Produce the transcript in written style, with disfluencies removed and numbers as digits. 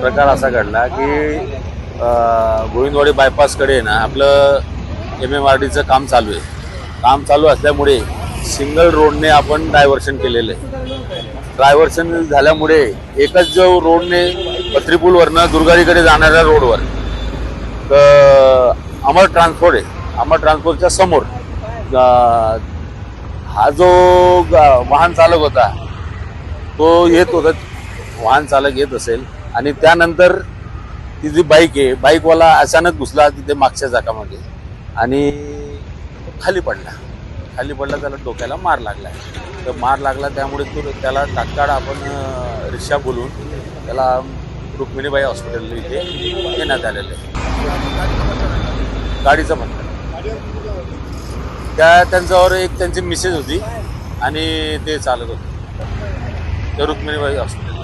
प्रकार असा घडला की गोविंदवाडी बायपासकडे ना आपलं MMRDचं काम चालू आहे. काम चालू असल्यामुळे सिंगल रोडने आपण डायव्हर्शन केलेलं आहे. डायव्हर्शन झाल्यामुळे एकच जो रोडने पत्रीपूलवरनं दुर्गाडीकडे जाणाऱ्या रोडवर अमर ट्रान्सपोर्ट आहे. अमर ट्रान्सपोर्टच्या समोर हा जो वाहन चालक होता तो येत होता. वाहन चालक येत असेल आणि त्यानंतर ती जी बाईक आहे बाईकवाला अचानक घुसला तिथे मागच्या चाकामध्ये आणि खाली पडला त्याला डोक्याला मार लागला. तर मार लागला त्यामुळे त्याला तात्काळ आपण रिक्षा बोलून त्याला रुक्मिणीबाई हॉस्पिटल इथे नेण्यात आलेलं आहे. गाडीचं म्हणणं त्यांच्यावर एक त्यांची मिसेस होती आणि ते चालत होते. तर रुक्मिणीबाई हॉस्पिटल